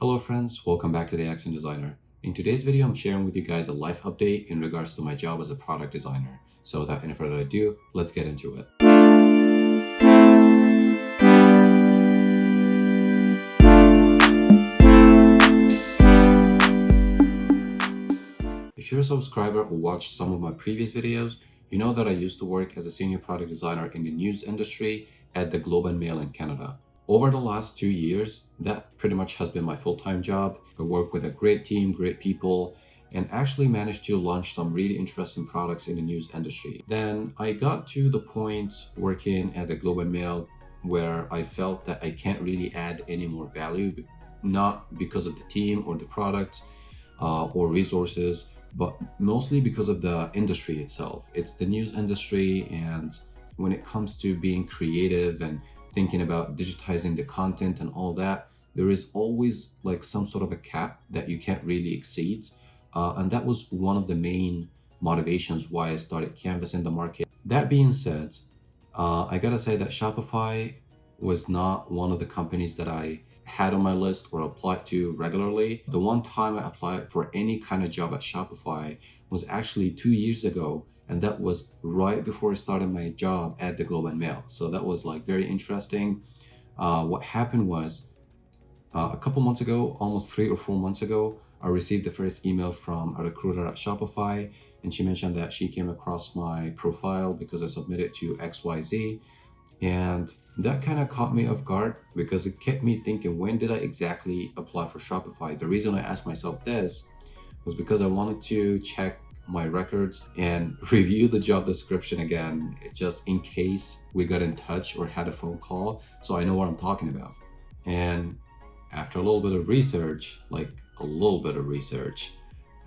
Hello friends, welcome back to the Accent Designer. In today's video, I'm sharing with you guys a life update in regards to my job as a product designer. So without any further ado, let's get into it. If you're a subscriber who watched some of my previous videos, you know that I used to work as a senior product designer in the news industry at the Globe and Mail in Canada. Over the last 2 years, that pretty much has been my full-time job. I work with a great team, great people, and actually managed to launch some really interesting products in the news industry. Then I got to the point working at the Globe and Mail where I felt that I can't really add any more value, not because of the team or the product or resources, but mostly because of the industry itself. It's the news industry, and when it comes to being creative and thinking about digitizing the content and all that, there is always like some sort of a cap that you can't really exceed. And that was one of the main motivations why I started canvassing the market. That being said, I gotta say that Shopify was not one of the companies that I had on my list or applied to regularly. The one time I applied for any kind of job at Shopify was actually 2 years ago, and that was right before I started my job at the Globe and Mail. So that was like very interesting. What happened was a couple months ago, almost 3 or 4 months ago, I received the first email from a recruiter at Shopify, and she mentioned that she came across my profile because I submitted to XYZ. And that kind of caught me off guard because it kept me thinking, when did I exactly apply for Shopify? The reason I asked myself this was because I wanted to check my records and review the job description again, just in case we got in touch or had a phone call, so I know what I'm talking about. And after a little bit of research,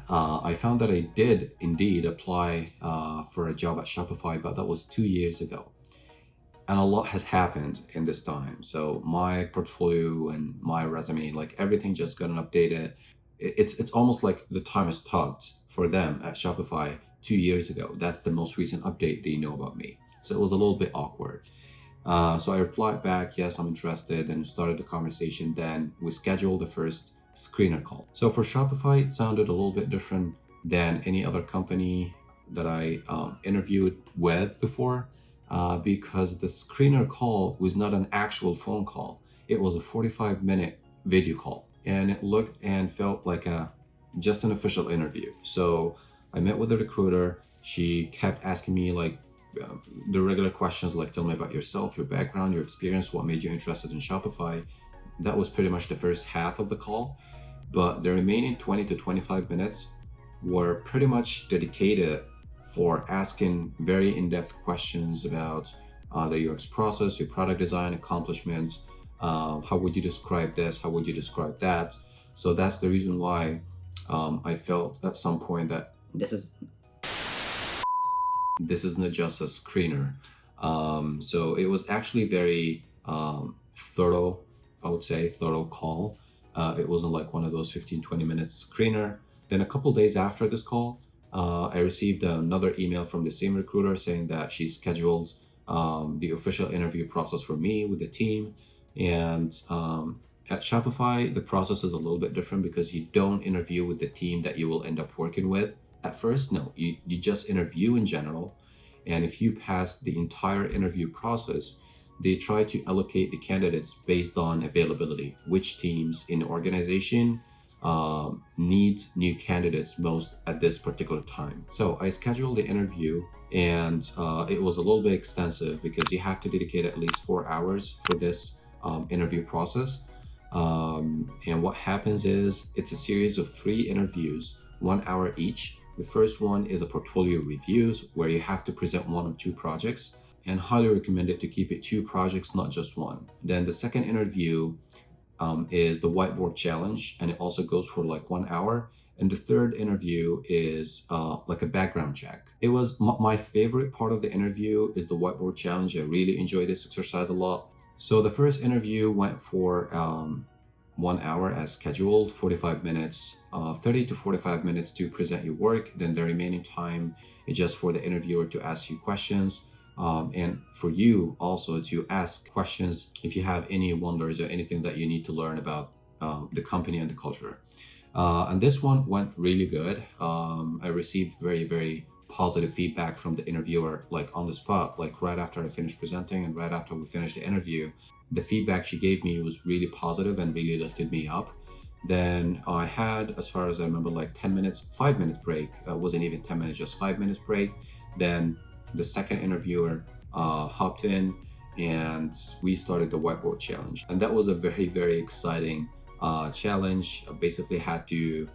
I found that I did indeed apply for a job at Shopify, but that was 2 years ago. And a lot has happened in this time. So my portfolio and my resume, like everything just got updated. It's almost like the time has stopped for them at Shopify 2 years ago. That's the most recent update they know about me. So it was a little bit awkward. So I replied back, yes, I'm interested, and started the conversation. Then we scheduled the first screener call. So for Shopify, it sounded a little bit different than any other company that I interviewed with before. Because the screener call was not an actual phone call. It was a 45-minute video call, and it looked and felt like just an official interview. So I met with the recruiter. She kept asking me the regular questions, like, tell me about yourself, your background, your experience, what made you interested in Shopify. That was pretty much the first half of the call, but the remaining 20 to 25 minutes were pretty much dedicated for asking very in-depth questions about the UX process, your product design accomplishments. How would you describe this? How would you describe that? So that's the reason why I felt at some point that this is not just a screener. So it was actually very thorough, I would say, thorough call. It wasn't like one of those 15-20 minutes screener. Then a couple days after this call, I received another email from the same recruiter saying that she scheduled the official interview process for me with the team. And at Shopify, the process is a little bit different because you don't interview with the team that you will end up working with at first. No, you just interview in general. And if you pass the entire interview process, they try to allocate the candidates based on availability, which teams in the organization need new candidates most at this particular time. So I scheduled the interview, and it was a little bit extensive because you have to dedicate at least 4 hours for this interview process. And what happens is it's a series of 3 interviews, 1 hour each. The first one is a portfolio reviews where you have to present 1 or 2 projects, and highly recommend it to keep it 2 projects, not just 1. Then the second interview is the Whiteboard challenge, and it also goes for like 1 hour. And the third interview is like a background check. It was my favorite part of the interview is the Whiteboard challenge. I really enjoy this exercise a lot. So the first interview went for 1 hour as scheduled, 45 minutes, 30 to 45 minutes to present your work. Then the remaining time is just for the interviewer to ask you questions. And for you also to ask questions if you have any wonders or anything that you need to learn about the company and the culture. And this one went really good. I received very, very positive feedback from the interviewer, like on the spot, like right after I finished presenting and right after we finished the interview. The feedback she gave me was really positive and really lifted me up. Then I had, as far as I remember, like 10 minutes, 5 minutes break. Wasn't even 10 minutes, just 5 minutes break. Then the second interviewer hopped in and we started the whiteboard challenge. And that was a very, very exciting challenge. I basically had to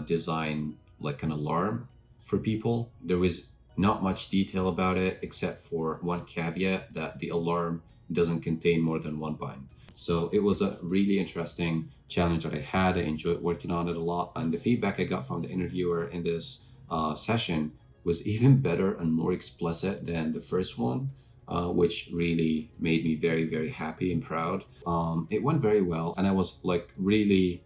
design like an alarm for people. There was not much detail about it except for one caveat that the alarm doesn't contain more than one button. So it was a really interesting challenge that I had. I enjoyed working on it a lot. And the feedback I got from the interviewer in this session was even better and more explicit than the first one, which really made me very, very happy and proud. It went very well, and I was like really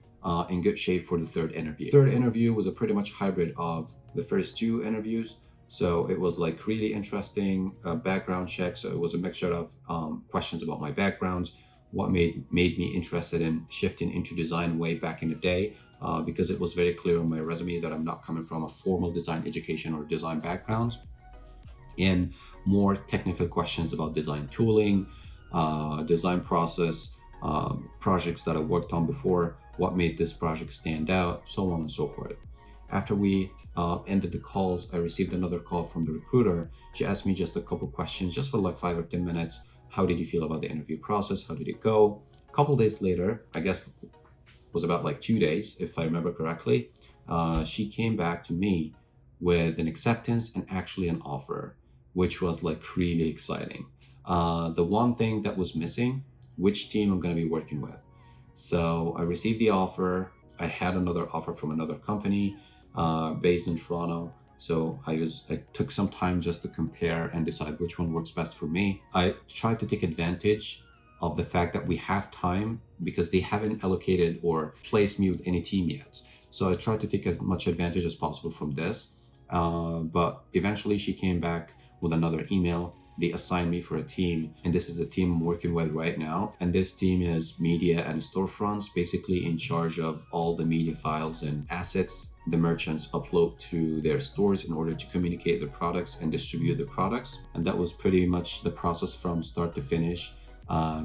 in good shape for the third interview. Third interview was a pretty much hybrid of the first two interviews. So it was like really interesting background check. So it was a mixture of questions about my backgrounds, what made me interested in shifting into design way back in the day, because it was very clear on my resume that I'm not coming from a formal design education or design background, and more technical questions about design tooling, design process, projects that I worked on before, what made this project stand out, so on and so forth. After we ended the calls, I received another call from the recruiter. She asked me just a couple questions, just for like 5 or 10 minutes. How did you feel about the interview process? How did it go? A couple days later, I guess it was about like 2 days, if I remember correctly, she came back to me with an acceptance and actually an offer, which was like really exciting. The one thing that was missing, which team I'm going to be working with. So I received the offer. I had another offer from another company based in Toronto. So I took some time just to compare and decide which one works best for me. I tried to take advantage of the fact that we have time because they haven't allocated or placed me with any team yet. So I tried to take as much advantage as possible from this. But eventually she came back with another email. They assigned me for a team, and this is the team I'm working with right now. And this team is media and storefronts, basically in charge of all the media files and assets the merchants upload to their stores in order to communicate their products and distribute the products. And that was pretty much the process from start to finish,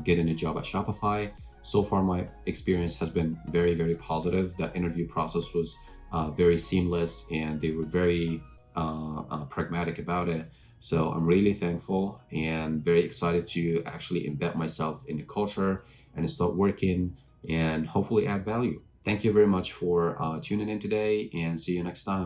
getting a job at Shopify. So far, my experience has been very, very positive. The interview process was very seamless, and they were very pragmatic about it. So I'm really thankful and very excited to actually embed myself in the culture and start working and hopefully add value. Thank you very much for tuning in today, and see you next time.